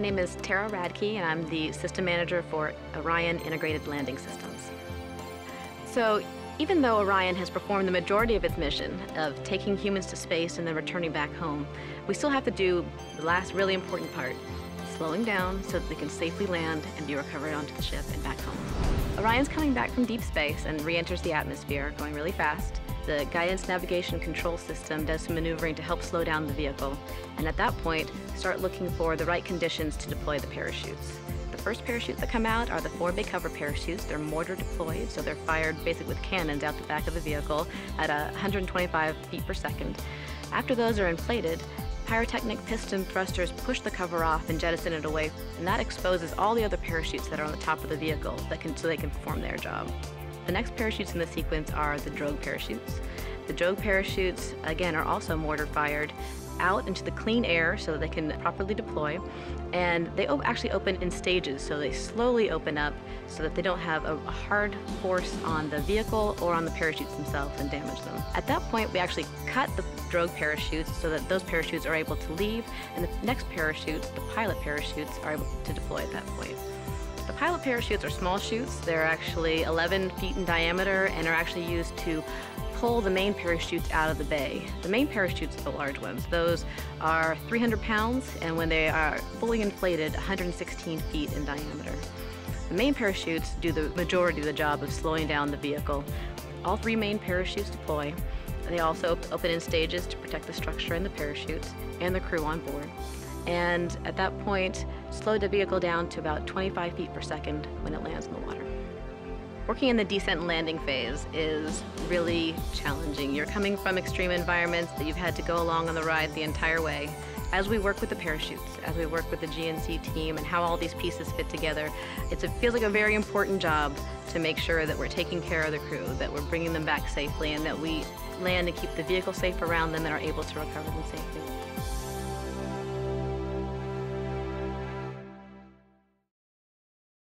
name is Tara Radke, and I'm the System Manager for Orion Integrated Landing Systems. So, even though Orion has performed the majority of its mission of taking humans to space and then returning back home, we still have to do the last really important part, slowing down so that they can safely land and be recovered onto the ship and back home. Orion's coming back from deep space and re-enters the atmosphere, going really fast. The guidance navigation control system does some maneuvering to help slow down the vehicle, and at that point, start looking for the right conditions to deploy the parachutes. The first parachutes that come out are the forward bay cover parachutes. They're mortar deployed, so they're fired basically with cannons out the back of the vehicle at 125 feet per second. After those are inflated, pyrotechnic piston thrusters push the cover off and jettison it away, and that exposes all the other parachutes that are on the top of the vehicle so they can perform their job. The next parachutes in the sequence are the drogue parachutes. The drogue parachutes, again, are also mortar fired out into the clean air so that they can properly deploy, and they actually open in stages, so they slowly open up so that they don't have a hard force on the vehicle or on the parachutes themselves and damage them. At that point, we actually cut the drogue parachutes so that those parachutes are able to leave, and the next parachutes, the pilot parachutes, are able to deploy at that point. The pilot parachutes are small chutes. They're actually 11 feet in diameter and are actually used to pull the main parachutes out of the bay. The main parachutes are the large ones. Those are 300 pounds, and when they are fully inflated, 116 feet in diameter. The main parachutes do the majority of the job of slowing down the vehicle. All three main parachutes deploy. They also open in stages to protect the structure and the parachutes and the crew on board. And at that point, slow the vehicle down to about 25 feet per second when it lands in the water. Working in the descent and landing phase is really challenging. You're coming from extreme environments that you've had to go along on the ride the entire way. As we work with the parachutes, as we work with the GNC team and how all these pieces fit together, it feels like a very important job to make sure that we're taking care of the crew, that we're bringing them back safely, and that we land and keep the vehicle safe around them and are able to recover them safely.